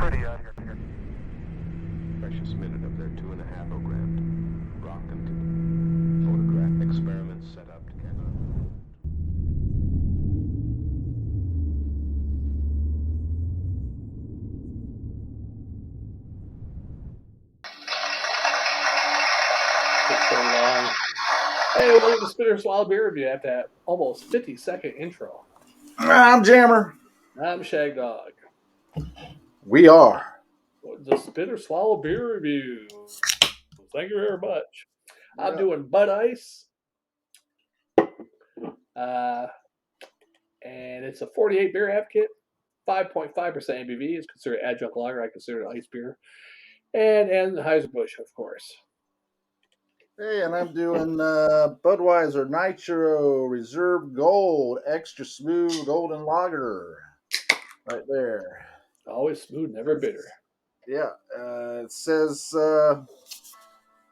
Precious minute of their 2.5-ogrammed rock and photograph experiments set up together. It's so long. Hey, welcome to Spitter Swallow Beer Review after that almost 50-second intro. I'm Jammer. I'm Shagdog. We are. The Spitter Swallow Beer Review. Thank you very much. I'm Yeah. doing Bud Ice. And it's a 48 beer half kit. 5.5% ABV. It's considered adjunct lager. I consider it ice beer. And Anheuser-Busch, of course. Hey, and I'm doing Budweiser Nitro Reserve Gold Extra Smooth Golden Lager. Right there. Always smooth, never bitter. Yeah. It says 5%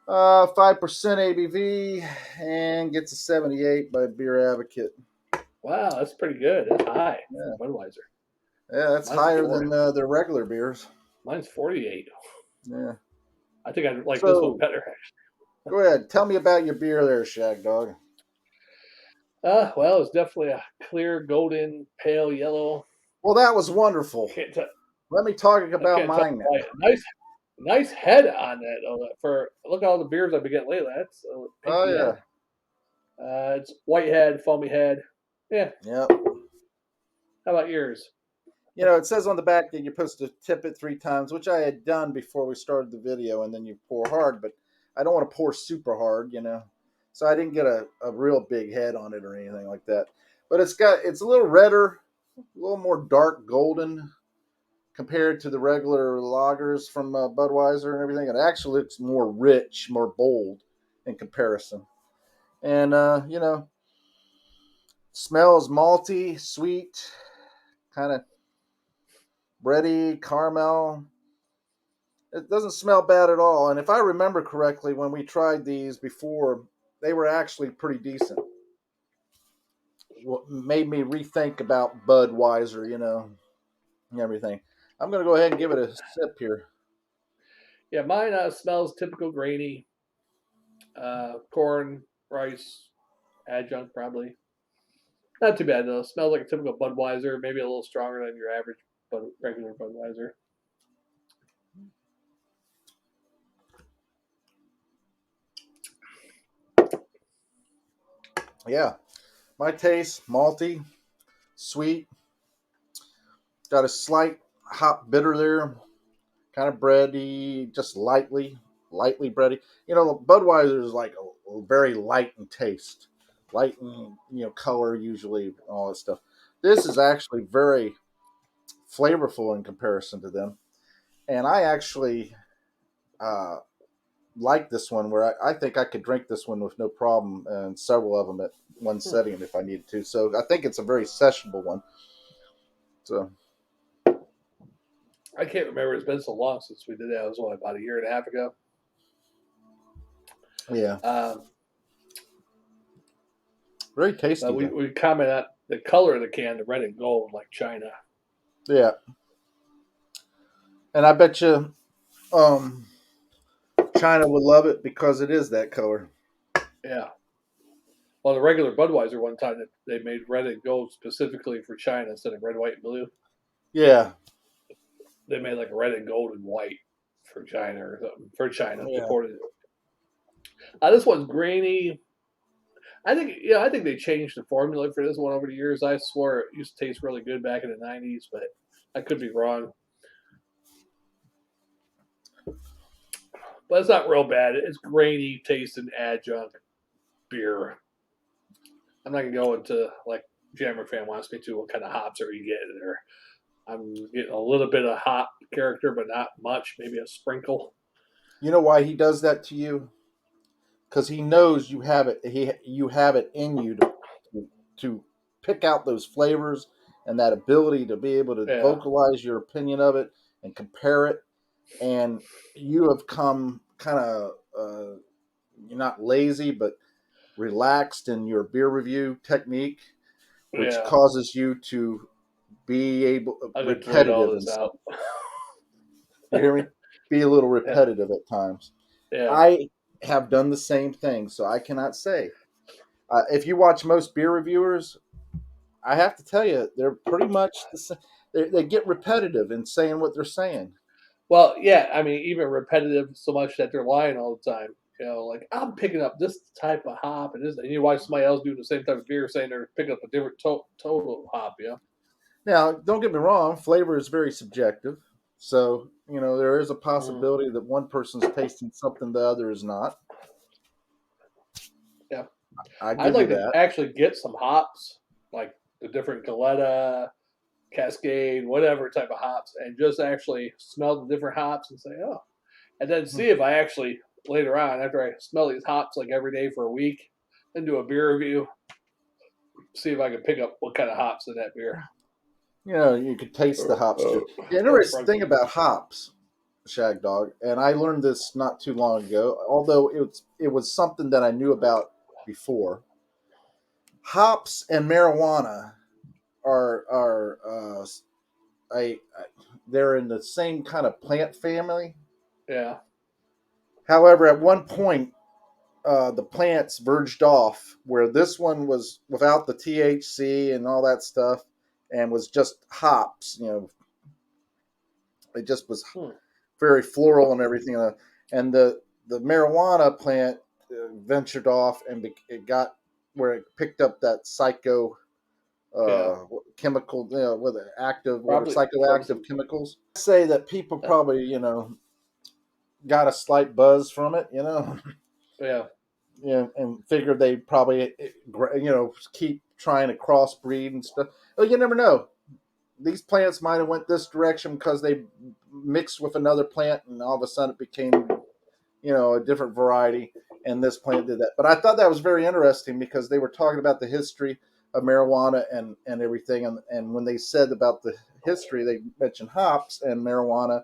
ABV and gets a 78 by Beer Advocate. Wow, that's pretty good. That's high Yeah. for Budweiser. Yeah, that's Mine's higher 40. than their regular beers. Mine's 48. Yeah. I think I like this one better, actually. Go ahead. Tell me about your beer there, Shagdog. Well, it's definitely a clear, golden, pale yellow. Well, that was wonderful. Let me talk about mine now. Nice head on that. For look at all the beers I've been getting lately. That's yeah. It's white head, foamy head. Yeah. Yep. How about yours? You know, it says on the back that you're supposed to tip it 3 times, which I had done before we started the video, and then you pour hard, but I don't want to pour super hard, you know. So I didn't get a real big head on it or anything like that. But it's a little redder, a little more dark golden compared to the regular lagers from Budweiser and everything. It actually looks more rich, more bold in comparison. And, you know, smells malty, sweet, kind of bready, caramel. It doesn't smell bad at all. And if I remember correctly, when we tried these before, they were actually pretty decent. What made me rethink about Budweiser, you know, and everything. I'm going to go ahead and give it a sip here. Yeah, mine smells typical grainy. Corn, rice, adjunct probably. Not too bad though. Smells like a typical Budweiser, maybe a little stronger than your average regular Budweiser. Yeah, my taste, malty, sweet. Got a slight hop bitter there, kind of bready, just lightly bready. You know, Budweiser is like a very light in taste, light in, you know, color usually, all that stuff. This is actually very flavorful in comparison to them, and I actually like this one where I think I could drink this one with no problem, and several of them at one setting if I needed to. So I think it's a very sessionable one. So I can't remember. It's been so long since we did that. It was about a year and a half ago. Yeah. Very tasty. We comment on the color of the can, the red and gold, like China. Yeah. And I bet you China would love it because it is that color. Yeah. Well, the regular Budweiser one time they made red and gold specifically for China instead of red, white, and blue. Yeah. They made like a red and gold and white for China or something. For China, Yeah. imported it. This one's grainy. I think they changed the formula for this one over the years. I swore it used to taste really good back in the 90s, but I could be wrong. But it's not real bad. It's grainy tasting adjunct beer. I'm not going to go into, like Jammer fan wants me to, what kind of hops are you getting there. I'm getting a little bit of hop character, but not much. Maybe a sprinkle. You know why he does that to you? Because he knows you have it. You have it in you to pick out those flavors and that ability to be able to vocalize your opinion of it and compare it. And you have come kind of you're not lazy, but relaxed in your beer review technique, which causes you to be able repetitive. You hear me? Be a little repetitive at times. Yeah. I have done the same thing, so I cannot say. If you watch most beer reviewers, I have to tell you, they're pretty much the same. They get repetitive in saying what they're saying. Well, yeah. I mean, even repetitive so much that they're lying all the time. You know, like I'm picking up this type of hop, and you watch somebody else doing the same type of beer saying they're picking up a different total hop. You know. Now, don't get me wrong, flavor is very subjective. So, there is a Mm. possibility that one person's tasting something the other is not. Yeah. I I'd give you like to that. actually get some hops, like the different Galetta, Cascade, whatever type of hops, and just actually smell the different hops and say, oh, and then see if I actually later on, after I smell these hops like every day for a week, then do a beer review, see if I can pick up what kind of hops in that beer. You could taste the hops too. The Or interesting thing about hops, Shagdog, and I learned this not too long ago, although it was something that I knew about before. Hops and marijuana are they're in the same kind of plant family. yeah, However, at one point, the plants verged off, where this one was without the THC and all that stuff, and was just hops. It just was hmm. very floral and everything. And the marijuana plant ventured off, and it got where it picked up that psycho Yeah, chemical, with active, what are probably from psychoactive some, chemicals. I'd say that people probably, got a slight buzz from it, yeah, and figured they probably, keep trying to crossbreed and stuff. Oh, you never know. These plants might have went this direction because they mixed with another plant, and all of a sudden it became, a different variety. And this plant did that. But I thought that was very interesting because they were talking about the history of marijuana and everything. And when they said about the history, they mentioned hops and marijuana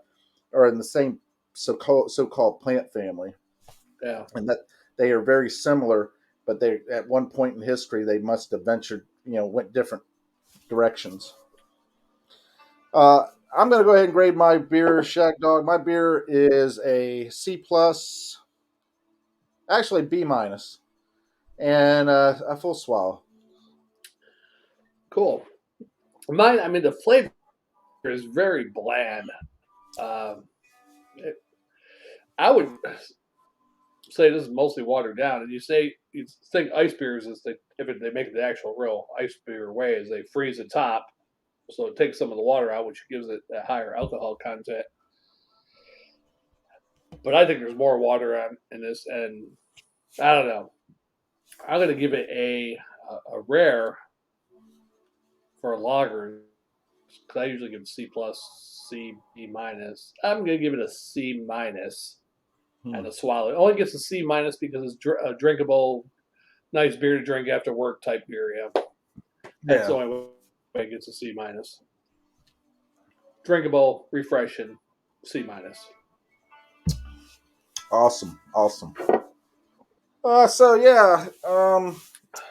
are in the same so-called plant family, yeah. and that they are very similar. But they, at one point in history, they must have ventured, went different directions. I'm going to go ahead and grade my beer, Shagdog. My beer is a C plus, actually B minus, and a full swallow. Cool. Mine, I mean, the flavor is very bland. Um, it, I would say this is mostly watered down. And you think ice beers is they make it the actual real ice beer way is they freeze the top, so it takes some of the water out, which gives it a higher alcohol content. But I think there's more water in this, and I don't know. I'm gonna give it a rare for a lager because I usually give it C plus, C, B minus. I'm gonna give it a C minus Hmm. and a swallow. It only gets a C minus because it's a drinkable, nice beer to drink after work type beer. Yeah, that's the Yeah. only way it gets a C minus. Drinkable, refreshing, C minus. Awesome. Awesome. So yeah.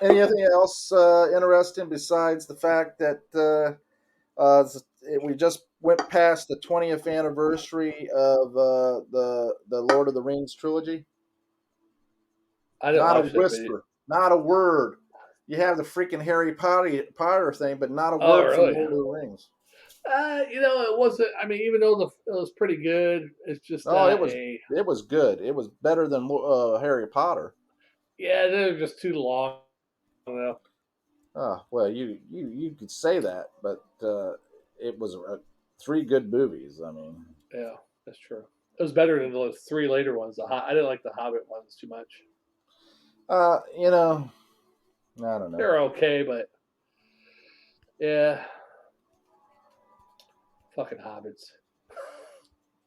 Anything else interesting besides the fact that we just went past the 20th anniversary of the Lord of the Rings trilogy? I didn't Not a watch that video. whisper, not a word. You have the freaking Harry Potter thing, but not a Oh, word from really? Lord of the Rings. It wasn't. I mean, even though it was pretty good, it's just Oh, not a. it was good. It was better than Harry Potter. Yeah, they're just too long. Well, Oh, well, you could say that, but it was three good movies. I mean, yeah, that's true. It was better than the three later ones. I didn't like the Hobbit ones too much. uh, you know, I don't know. They're okay, but yeah, fucking hobbits.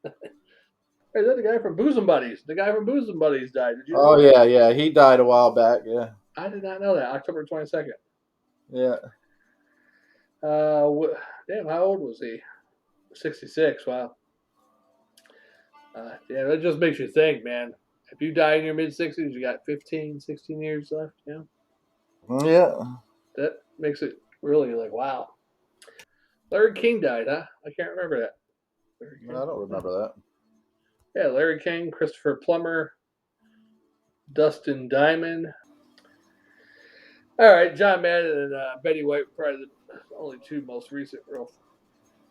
Hey, is that the guy from Bosom Buddies? The guy from Bosom Buddies died. Did you know Oh that? yeah, yeah, he died a while back. Yeah, I did not know that. October 22nd. yeah. Damn, how old was he? 66. Wow. Yeah, that just makes you think, man. If you die in your mid 60s, you got 15, 16 years left. Yeah, Yeah. that makes it really like wow. Larry King died, huh? I can't remember that. Larry No, King. I don't remember that. Yeah, Larry King, Christopher Plummer, Dustin Diamond. All right, John Madden and Betty White were probably the only two most recent real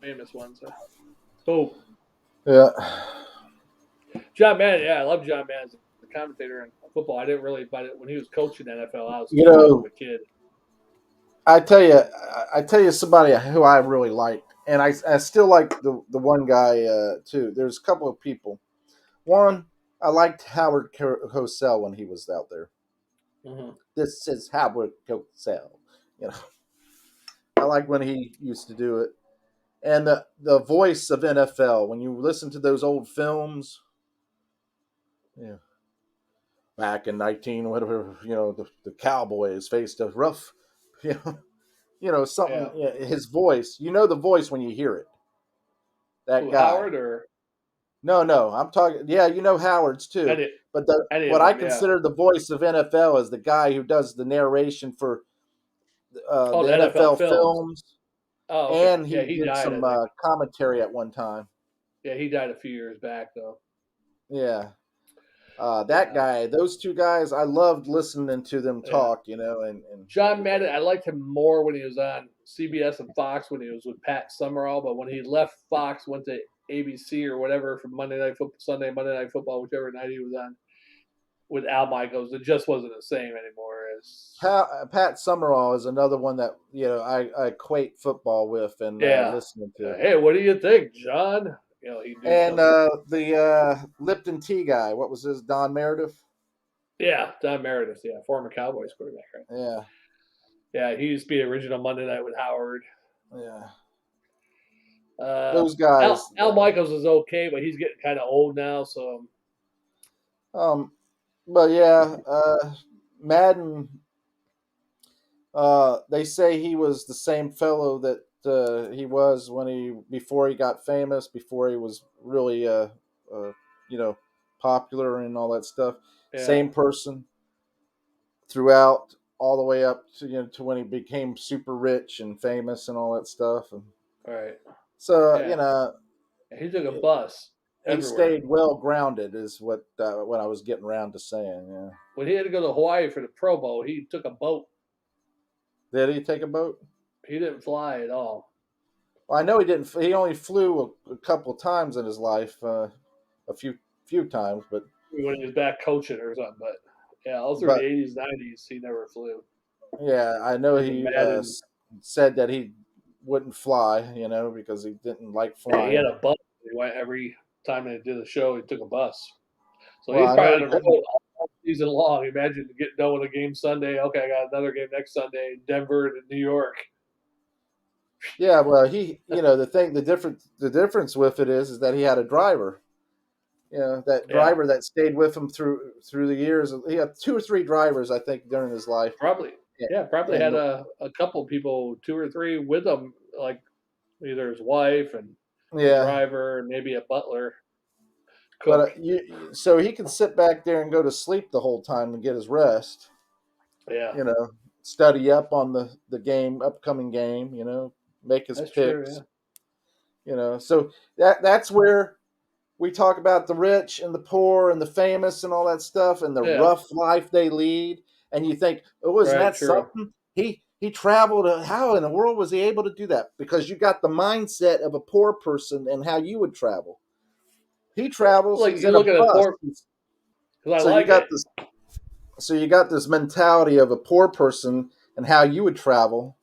famous ones. Oh, Yeah. John Madden. Yeah, I love John Madden as a commentator in football. I didn't really, but when he was coaching the NFL, I was You too young of know, a kid. I tell you somebody who I really liked, and I still like the one guy too. There's a couple of people. One, I liked Howard Cosell when he was out there. Mm-hmm. This is Howard Cosell. You know, I like when he used to do it. And the voice of NFL, when you listen to those old films, yeah, back in 19 whatever, the Cowboys faced a rough, you something. Yeah. Yeah, his voice, the voice when you hear it. That Who, guy. Howard or No, I'm talking. Yeah, Howard's too. any But any what of I them? Yeah. consider the voice of NFL is the guy who does the narration for Oh, the the NFL NFL films. films, Oh, okay. and Yeah, he he did died, I some think. commentary at one time. Yeah, he died a few years back, though. Yeah, that Yeah. guy, those two guys, I loved listening to them Yeah. talk. And John everything. Madden, I liked him more when he was on CBS and Fox when he was with Pat Summerall, but when he left Fox, went to ABC or whatever for Monday Monday Night Football, whichever night he was on with Al Michaels, it just wasn't the same anymore. As Pat Summerall is another one that I equate football with and yeah, listening to. hey, what do you think, John? He'd do And something. the Lipton tea guy, what was his? Don Meredith. Yeah, Don Meredith, yeah, former Cowboys quarterback, right? Yeah, Yeah, he used to be original Monday Night with Howard. yeah. Uh, Those guys. Al Michaels is okay, but he's getting kind of old now. So But yeah, Madden. They say he was the same fellow that he was before he got famous, before he was really uh, you know popular and all that stuff. yeah, Same person throughout, all the way up to when he became super rich and famous and all that stuff. And all right, so yeah, he took a bus he everywhere. stayed well grounded, is what I was getting around to saying. Yeah. When he had to go to Hawaii for the Pro Bowl, he took a boat. Did he take a boat? He didn't fly at all. Well, I know he didn't. He only flew a couple of times in his life, a few times, but When he was back coaching or something, but yeah, all through the but '80s, '90s, he never flew. yeah, I know Even he Madden, said that he wouldn't fly, because he didn't like he had flying. a bus. He went every time they did a show. He took a bus. So Well, he's I know he probably on the couldn't. road all season long. Imagine getting done with a game Sunday. Okay, I got another game next Sunday in Denver and New York. Yeah, well, the difference with it is that he had a driver. That Yeah, driver that stayed with him through the years. He had two or three drivers, I think, during his life. probably. Yeah, Yeah, probably had and a couple people, two or three with him, like either his wife and the yeah, driver, and maybe a butler, but cook. so he can sit back there and go to sleep the whole time and get his rest. Yeah, you know, Study up on the upcoming game. Make his that's true. picks. Yeah, So that's where we talk about the rich and the poor and the famous and all that stuff and the yeah, rough life they lead. And you think, oh, isn't right, that true. something? He traveled. How in the world was he able to do that? Because you got the mindset of a poor person and how you would travel. He travels. Like He's you in a look at a bus. poor, because I So you like got it. this. So you got this mentality of a poor person and how you would travel.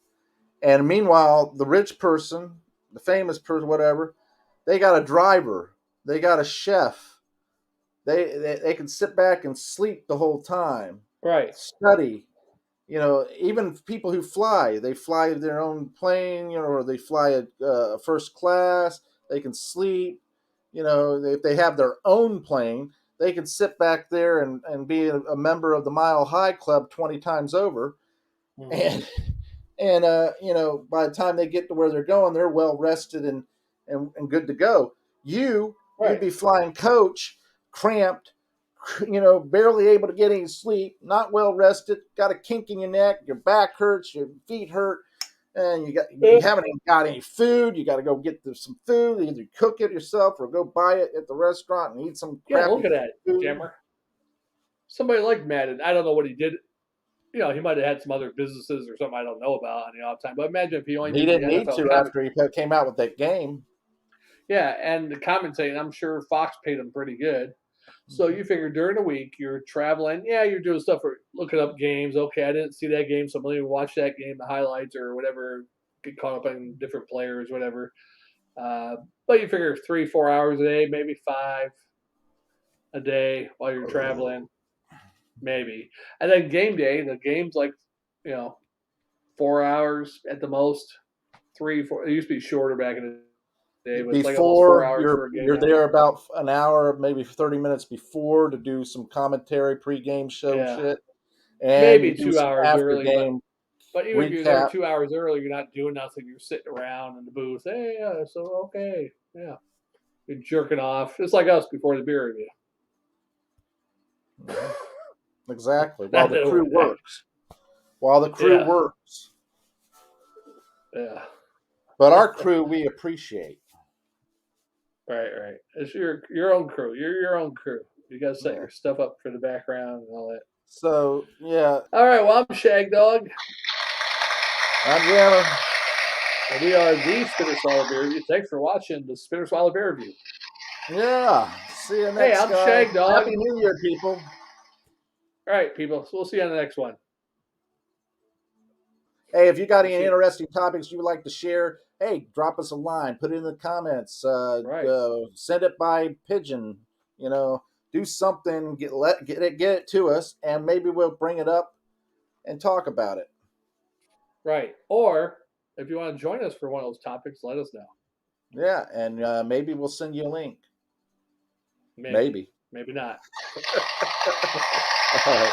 And meanwhile, the rich person, the famous person, whatever, they got a driver, they got a chef. They can sit back and sleep the whole time, Right. study. Even people who fly, they fly their own plane, or they fly a first class. They can sleep. If they have their own plane, they can sit back there and be a member of the Mile High Club 20 times over. Mm-hmm. And by the time they get to where they're going, they're well rested and good to go. You'd Right. be flying coach, cramped, barely able to get any sleep, not well rested, got a kink in your neck, your back hurts, your feet hurt, and you haven't even got any food. You got to go get some food. Either cook it yourself or go buy it at the restaurant and eat some crappy look at that, food. Jammer. Somebody like Madden. I don't know what he did. You know, he might have had some other businesses or something I don't know about on the off time. But imagine if he only He did didn't the need NFL to after he came out with that game. Yeah, and the commentating, I'm sure Fox paid him pretty good. So you figure during the week you're traveling, yeah, you're doing stuff for looking up games. Okay, I didn't see that game, so I'm going to watch that game, the highlights or whatever. Get caught up on different players, whatever. But you figure 3-4 hours a day, maybe 5 a day while you're traveling, maybe. And then game day, the game's like, 4 hours at the most, 3, 4. It used to be shorter back in the day, but it's like almost 4 hours for a game. You're there about an hour, maybe 30 minutes before to do some commentary, pre-game show shit. And maybe 2 hours early. Game but even recap. if you're there 2 hours early, you're not doing nothing. You're sitting around in the booth. Hey, so okay, yeah. You're jerking off. It's like us before the beer review. Exactly. While the crew works. While the crew works. Yeah. But our crew, we appreciate. Right. It's your own crew. You're your own crew. You got to set your stuff up for the background and all that. So, yeah. All right, well, I'm Shagdog. I'm Jammer. And we are the Spinner Swallow Beer Review. Thanks for watching the Spinner Swallow Beer Review. Yeah. See you next Hey, I'm Shagdog. Happy New Year, people. All right, people. So we'll see you on the next one. Hey, if you got any interesting topics you would like to share, hey, drop us a line. Put it in the comments. Send it by pigeon. Do something. Get it to us, and maybe we'll bring it up and talk about it. Right. Or if you want to join us for one of those topics, let us know. Yeah, and maybe we'll send you a link. Maybe not. All right.